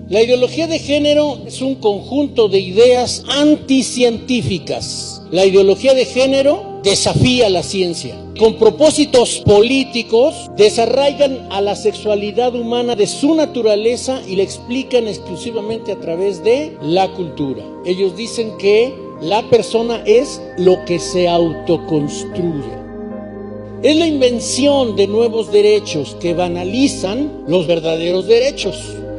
La ideología de género es un conjunto de ideas anticientíficas. La ideología de género desafía la ciencia. Con propósitos políticos, desarraigan a la sexualidad humana de su naturaleza y la explican exclusivamente a través de la cultura. Ellos dicen que la persona es lo que se autoconstruye. Es la invención de nuevos derechos que banalizan los verdaderos derechos.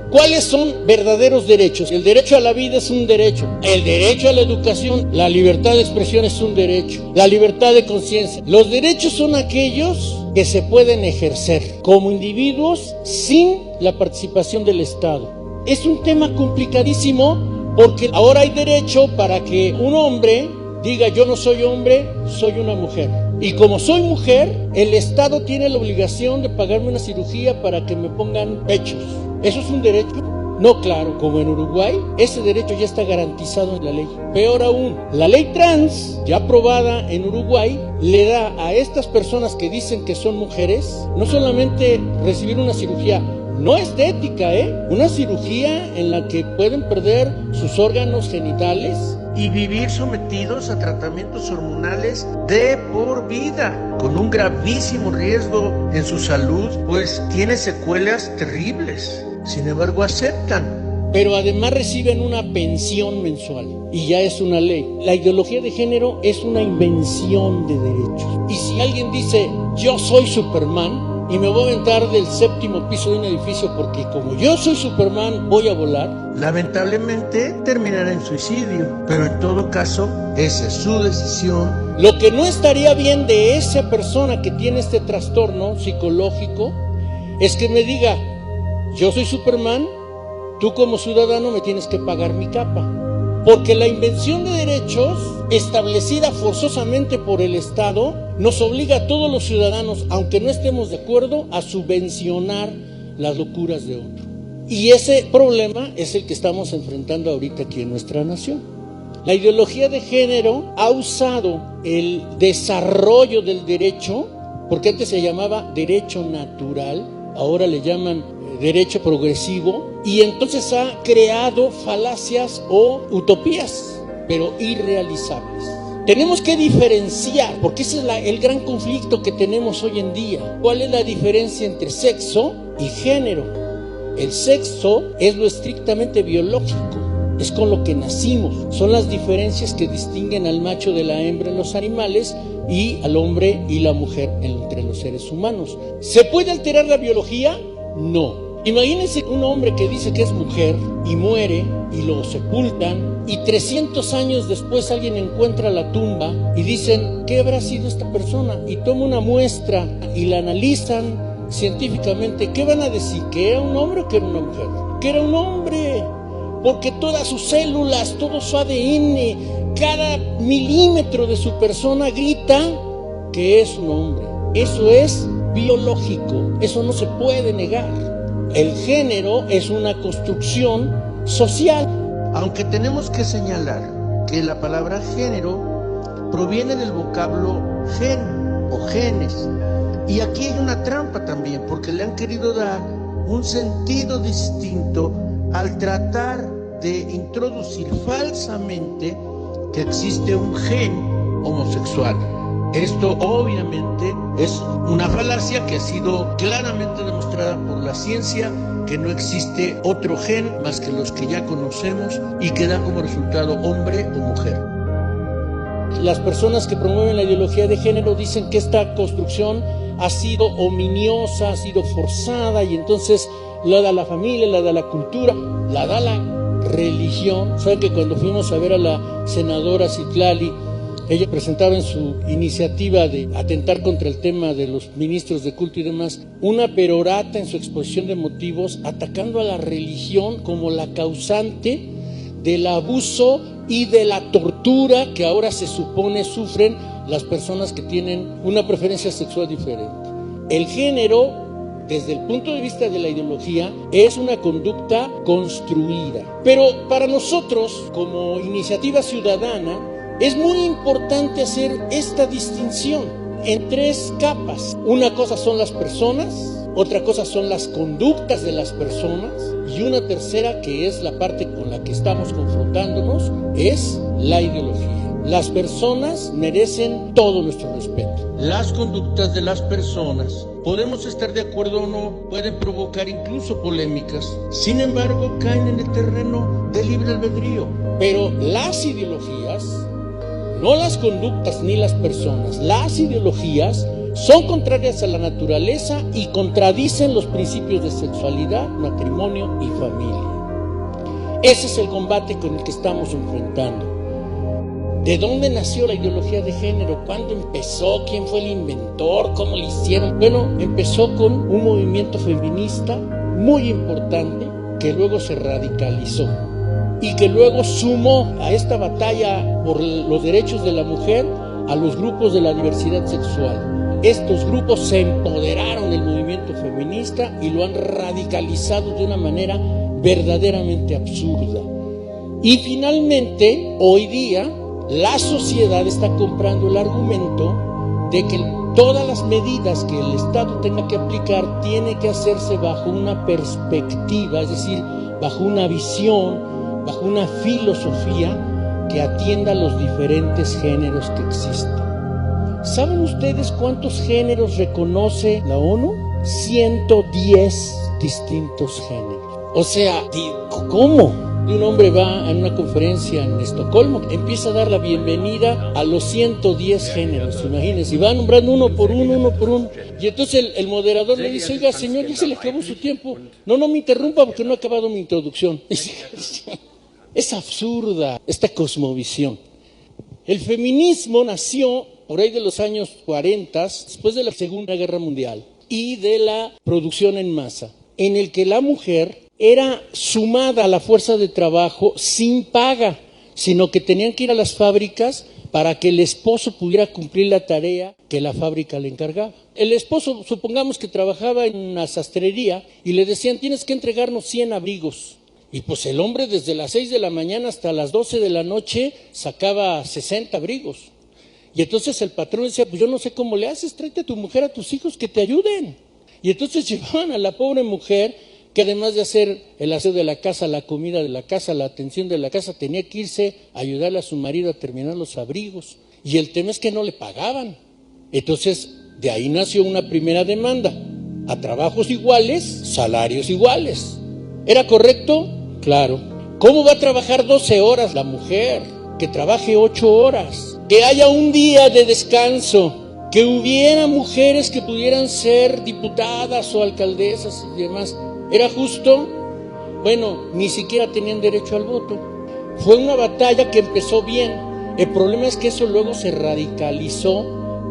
¿Cuáles son verdaderos derechos? El derecho a la vida es un derecho. El derecho a la educación, la libertad de expresión es un derecho. La libertad de conciencia. Los derechos son aquellos que se pueden ejercer como individuos sin la participación del Estado. Es un tema complicadísimo porque ahora hay derecho para que un hombre diga yo no soy hombre, soy una mujer. Y como soy mujer, el Estado tiene la obligación de pagarme una cirugía para que me pongan pechos. ¿Eso es un derecho? No, claro, como en Uruguay, ese derecho ya está garantizado en la ley. Peor aún, la ley trans, ya aprobada en Uruguay, le da a estas personas que dicen que son mujeres, no solamente recibir una cirugía no estética, una cirugía en la que pueden perder sus órganos genitales y vivir sometidos a tratamientos hormonales de por vida, con un gravísimo riesgo en su salud, pues tiene secuelas terribles. Sin embargo, aceptan. Pero además reciben una pensión mensual y ya es una ley. La ideología de género es una invención de derechos. Y si alguien dice, yo soy Superman, y me voy a aventar del 7º piso de un edificio porque como yo soy Superman voy a volar, lamentablemente terminará en suicidio, pero en todo caso esa es su decisión. Lo que no estaría bien de esa persona que tiene este trastorno psicológico es que me diga, yo soy Superman, tú como ciudadano me tienes que pagar mi capa. Porque la invención de derechos establecida forzosamente por el Estado nos obliga a todos los ciudadanos, aunque no estemos de acuerdo, a subvencionar las locuras de otro. Y ese problema es el que estamos enfrentando ahorita aquí en nuestra nación. La ideología de género ha usado el desarrollo del derecho, porque antes se llamaba derecho natural, ahora le llaman derecho progresivo, y entonces ha creado falacias o utopías, pero irrealizables. Tenemos que diferenciar, porque ese es el gran conflicto que tenemos hoy en día. ¿Cuál es la diferencia entre sexo y género? El sexo es lo estrictamente biológico, es con lo que nacimos. Son las diferencias que distinguen al macho de la hembra en los animales y al hombre y la mujer entre los seres humanos. ¿Se puede alterar la biología? No. Imagínense un hombre que dice que es mujer y muere y lo sepultan y 300 años después alguien encuentra la tumba y dicen, ¿qué habrá sido esta persona? Y toma una muestra y la analizan científicamente. ¿Qué van a decir? ¿Que era un hombre o que era una mujer? Que era un hombre, porque todas sus células, todo su ADN, cada milímetro de su persona grita que es un hombre. Eso es biológico, eso no se puede negar. El género es una construcción social. Aunque tenemos que señalar que la palabra género proviene del vocablo gen o genes. Y aquí hay una trampa también, porque le han querido dar un sentido distinto al tratar de introducir falsamente que existe un gen homosexual. Esto obviamente es una falacia que ha sido claramente demostrada por la ciencia, que no existe otro gen más que los que ya conocemos y que dan como resultado hombre o mujer. Las personas que promueven la ideología de género dicen que esta construcción ha sido ominiosa, ha sido forzada y entonces la da la familia, la da la cultura, la da la religión. Saben que cuando fuimos a ver a la senadora Citlali, ella presentaba en su iniciativa de atentar contra el tema de los ministros de culto y demás, una perorata en su exposición de motivos, atacando a la religión como la causante del abuso y de la tortura que ahora se supone sufren las personas que tienen una preferencia sexual diferente. El género, desde el punto de vista de la ideología, es una conducta construida. Pero para nosotros, como iniciativa ciudadana, es muy importante hacer esta distinción en 3 capas. Una cosa son las personas, otra cosa son las conductas de las personas, y una tercera, que es la parte con la que estamos confrontándonos, es la ideología. Las personas merecen todo nuestro respeto. Las conductas de las personas, podemos estar de acuerdo o no, pueden provocar incluso polémicas. Sin embargo, caen en el terreno del libre albedrío. Pero las ideologías, no las conductas ni las personas, las ideologías son contrarias a la naturaleza y contradicen los principios de sexualidad, matrimonio y familia. Ese es el combate con el que estamos enfrentando. ¿De dónde nació la ideología de género? ¿Cuándo empezó? ¿Quién fue el inventor? ¿Cómo lo hicieron? Bueno, empezó con un movimiento feminista muy importante que luego se radicalizó y que luego sumó a esta batalla por los derechos de la mujer a los grupos de la diversidad sexual. Estos grupos se empoderaron del movimiento feminista y lo han radicalizado de una manera verdaderamente absurda. Y finalmente, hoy día, la sociedad está comprando el argumento de que todas las medidas que el Estado tenga que aplicar tiene que hacerse bajo una perspectiva, es decir, bajo una visión, bajo una filosofía que atienda a los diferentes géneros que existen. ¿Saben ustedes cuántos géneros reconoce la ONU? 110 distintos géneros. O sea, ¿cómo? Un hombre va a una conferencia en Estocolmo, empieza a dar la bienvenida a los 110 géneros, imagínense, y va nombrando uno por uno, y entonces el moderador le dice, oiga señor, ya se le acabó su tiempo, no me interrumpa porque no ha acabado mi introducción. Es absurda esta cosmovisión. El feminismo nació por ahí de los años 40, después de la Segunda Guerra Mundial, y de la producción en masa, en el que la mujer era sumada a la fuerza de trabajo sin paga, sino que tenían que ir a las fábricas para que el esposo pudiera cumplir la tarea que la fábrica le encargaba. El esposo, supongamos que trabajaba en una sastrería y le decían, tienes que entregarnos 100 abrigos. Y pues el hombre desde las 6 de la mañana hasta las 12 de la noche sacaba 60 abrigos. Y entonces el patrón decía, pues yo no sé cómo le haces, tráete a tu mujer, a tus hijos que te ayuden. Y entonces llevaban a la pobre mujer, que además de hacer el aseo de la casa, la comida de la casa, la atención de la casa, tenía que irse a ayudarle a su marido a terminar los abrigos. Y el tema es que no le pagaban. Entonces, de ahí nació una primera demanda. A trabajos iguales, salarios iguales. ¿Era correcto? Claro. ¿Cómo va a trabajar 12 horas la mujer? Que trabaje 8 horas. Que haya un día de descanso. Que hubiera mujeres que pudieran ser diputadas o alcaldesas y demás. ¿Era justo? Bueno, ni siquiera tenían derecho al voto. Fue una batalla que empezó bien. El problema es que eso luego se radicalizó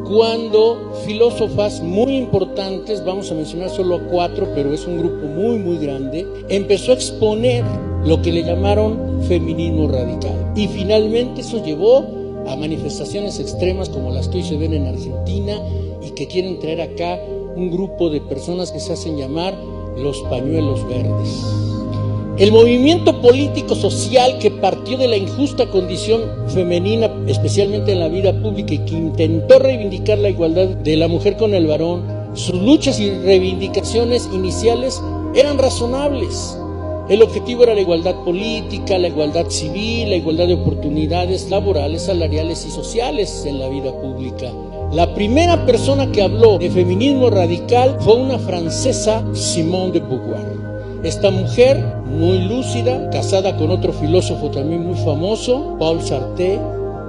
cuando filósofas muy importantes, vamos a mencionar solo a 4, pero es un grupo muy, muy grande, empezó a exponer lo que le llamaron feminismo radical. Y finalmente eso llevó a manifestaciones extremas como las que hoy se ven en Argentina y que quieren traer acá un grupo de personas que se hacen llamar los pañuelos verdes. El movimiento político-social que partió de la injusta condición femenina, especialmente en la vida pública, y que intentó reivindicar la igualdad de la mujer con el varón, sus luchas y reivindicaciones iniciales eran razonables. El objetivo era la igualdad política, la igualdad civil, la igualdad de oportunidades laborales, salariales y sociales en la vida pública. La primera persona que habló de feminismo radical fue una francesa, Simone de Beauvoir. Esta mujer, muy lúcida, casada con otro filósofo también muy famoso, Paul Sartre,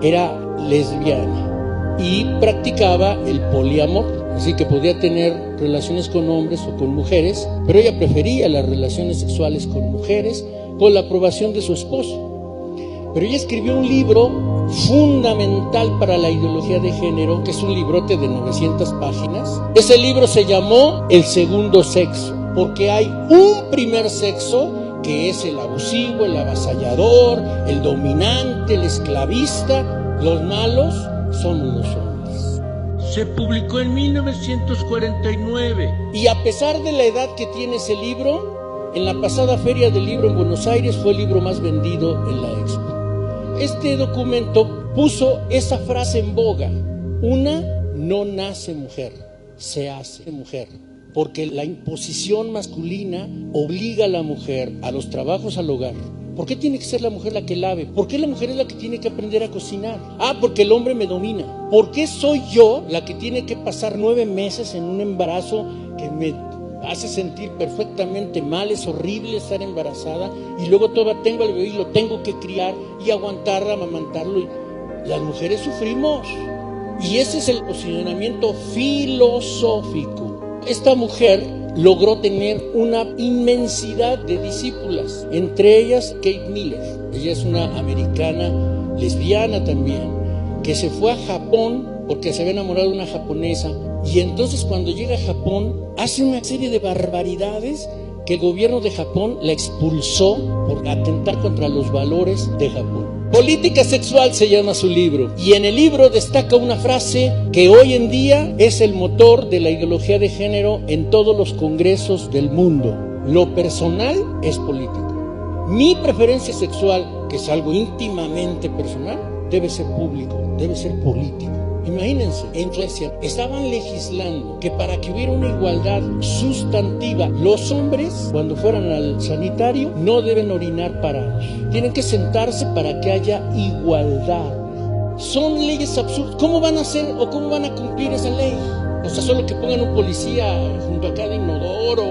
era lesbiana y practicaba el poliamor, así que podía tener relaciones con hombres o con mujeres, pero ella prefería las relaciones sexuales con mujeres con la aprobación de su esposo. Pero ella escribió un libro fundamental para la ideología de género, que es un librote de 900 páginas. Ese libro se llamó El segundo sexo, porque hay un primer sexo que es el abusivo, el avasallador, el dominante, el esclavista. Los malos somos los hombres. Se publicó en 1949. Y a pesar de la edad que tiene ese libro, en la pasada Feria del Libro en Buenos Aires fue el libro más vendido en la Expo. Este documento puso esa frase en boga: una no nace mujer, se hace mujer. porque la imposición masculina obliga a la mujer a los trabajos al hogar. ¿Por qué tiene que ser la mujer la que lave? ¿Por qué la mujer es la que tiene que aprender a cocinar? Porque el hombre me domina. ¿Por qué soy yo la que tiene que pasar 9 meses en un embarazo que me hace sentir perfectamente mal? Es horrible estar embarazada y luego todavía tengo al bebé y lo tengo que criar y aguantar, amamantarlo. Las mujeres sufrimos. Y ese es el posicionamiento filosófico. Esta mujer logró tener una inmensidad de discípulas, entre ellas Kate Miller. Ella es una americana lesbiana también, que se fue a Japón porque se había enamorado de una japonesa, y entonces cuando llega a Japón hace una serie de barbaridades que el gobierno de Japón la expulsó por atentar contra los valores de Japón. Política sexual se llama su libro, y en el libro destaca una frase que hoy en día es el motor de la ideología de género en todos los congresos del mundo: lo personal es político. Mi preferencia sexual, que es algo íntimamente personal, debe ser público, debe ser político. Imagínense, en Suecia estaban legislando que para que hubiera una igualdad sustantiva, los hombres, cuando fueran al sanitario, no deben orinar parados. Tienen que sentarse para que haya igualdad. Son leyes absurdas. ¿Cómo van a hacer o cómo van a cumplir esa ley? O sea, solo que pongan un policía junto a cada inodoro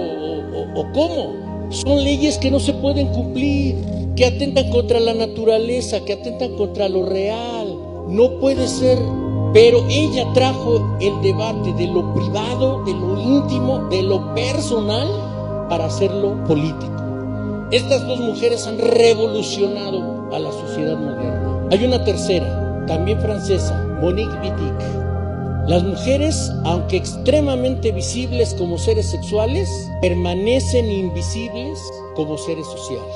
o ¿cómo? Son leyes que no se pueden cumplir, que atentan contra la naturaleza, que atentan contra lo real. No puede ser. Pero ella trajo el debate de lo privado, de lo íntimo, de lo personal, para hacerlo político. Estas dos mujeres han revolucionado a la sociedad moderna. Hay una tercera, también francesa, Monique Wittig. Las mujeres, aunque extremadamente visibles como seres sexuales, permanecen invisibles como seres sociales.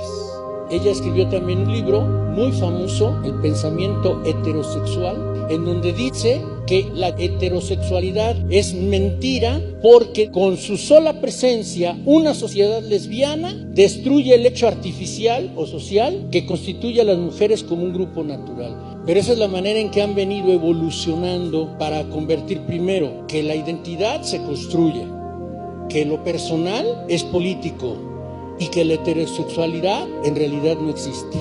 Ella escribió también un libro muy famoso, El pensamiento heterosexual, en donde dice que la heterosexualidad es mentira porque con su sola presencia una sociedad lesbiana destruye el hecho artificial o social que constituye a las mujeres como un grupo natural. Pero esa es la manera en que han venido evolucionando para convertir primero que la identidad se construye, que lo personal es político y que la heterosexualidad en realidad no existe.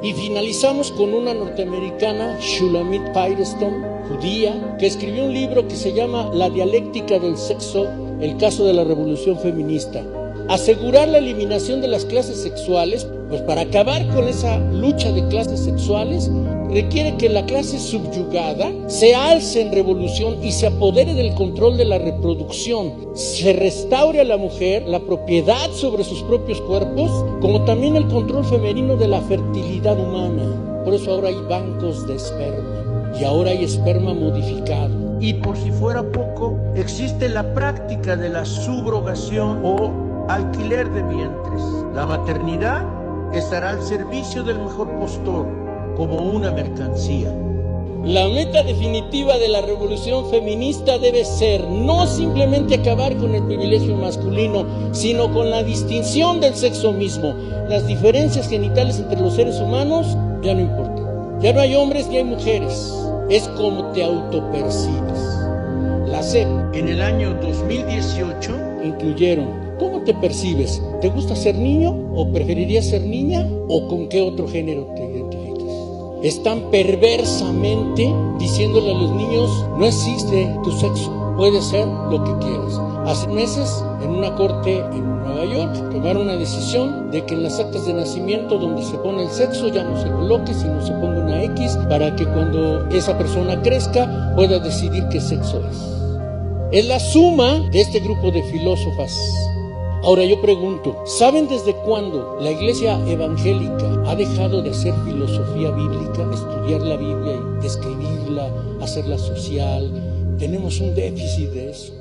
Y finalizamos con una norteamericana, Shulamit Firestone, judía, que escribió un libro que se llama La dialéctica del sexo, el caso de la revolución feminista. Asegurar la eliminación de las clases sexuales, pues para acabar con esa lucha de clases sexuales, requiere que la clase subyugada se alce en revolución y se apodere del control de la reproducción, se restaure a la mujer la propiedad sobre sus propios cuerpos, como también el control femenino de la fertilidad humana. Por eso ahora hay bancos de esperma y ahora hay esperma modificado. Y por si fuera poco, existe la práctica de la subrogación o alquiler de vientres. La maternidad estará al servicio del mejor postor, como una mercancía. La meta definitiva de la revolución feminista debe ser no simplemente acabar con el privilegio masculino, sino con la distinción del sexo mismo. Las diferencias genitales entre los seres humanos ya no importan. Ya no hay hombres ni hay mujeres. Es como te autopercibes. La CEP en el año 2018 incluyeron: ¿cómo te percibes? ¿Te gusta ser niño o preferirías ser niña? ¿O con qué otro género te identificas? Están perversamente diciéndole a los niños: no existe tu sexo, puedes ser lo que quieras. Hace meses, en una corte en Nueva York, tomaron una decisión de que en las actas de nacimiento donde se pone el sexo ya no se coloque, sino se ponga una X, para que cuando esa persona crezca pueda decidir qué sexo es. Es la suma de este grupo de filósofas. Ahora yo pregunto, ¿saben desde cuándo la iglesia evangélica ha dejado de hacer filosofía bíblica, estudiar la Biblia y describirla, hacerla social? Tenemos un déficit de eso.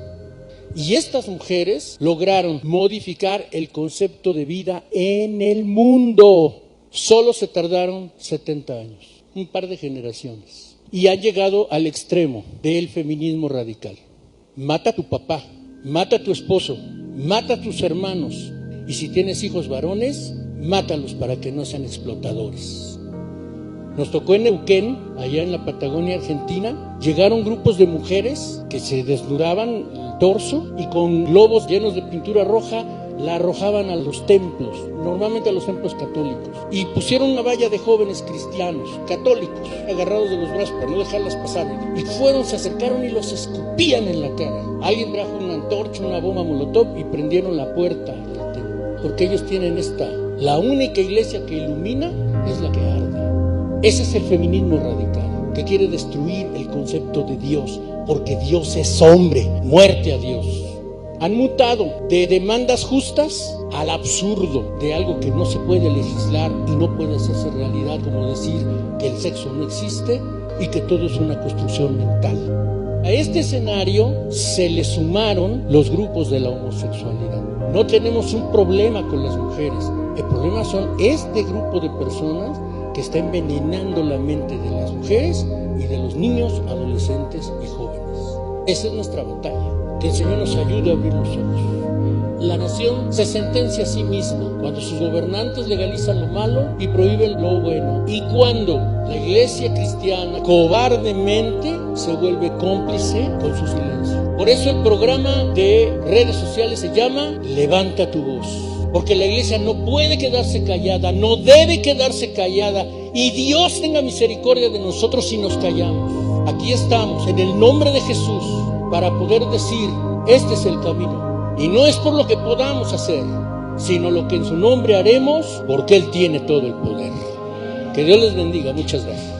Y estas mujeres lograron modificar el concepto de vida en el mundo. Solo se tardaron 70 años, un par de generaciones. Y han llegado al extremo del feminismo radical. Mata a tu papá, mata a tu esposo, mata a tus hermanos, y si tienes hijos varones, mátalos para que no sean explotadores. Nos tocó en Neuquén, allá en la Patagonia Argentina, llegaron grupos de mujeres que se desnudaban torso y con globos llenos de pintura roja la arrojaban a los templos, normalmente a los templos católicos, y pusieron una valla de jóvenes cristianos, católicos, agarrados de los brazos para no dejarlas pasar, y se acercaron y los escupían en la cara. Alguien trajo una antorcha, una bomba molotov y prendieron la puerta del templo, porque ellos tienen la única iglesia que ilumina es la que arde. Ese es el feminismo radical, que quiere destruir el concepto de Dios, porque Dios es hombre, muerte a Dios. Han mutado de demandas justas al absurdo de algo que no se puede legislar y no puede hacerse realidad, como decir que el sexo no existe y que todo es una construcción mental. A este escenario se le sumaron los grupos de la homosexualidad. No tenemos un problema con las mujeres, el problema son este grupo de personas que está envenenando la mente de las mujeres y de los niños, adolescentes y jóvenes. Esa es nuestra batalla. Que el Señor nos ayude a abrir los ojos. La nación se sentencia a sí misma cuando sus gobernantes legalizan lo malo y prohíben lo bueno, y cuando la iglesia cristiana cobardemente se vuelve cómplice con su silencio. Por eso el programa de redes sociales se llama Levanta tu voz, porque la iglesia no puede quedarse callada, no debe quedarse callada, y Dios tenga misericordia de nosotros si nos callamos. Aquí estamos en el nombre de Jesús para poder decir, este es el camino. Y no es por lo que podamos hacer, sino lo que en su nombre haremos, porque Él tiene todo el poder. Que Dios les bendiga. Muchas gracias.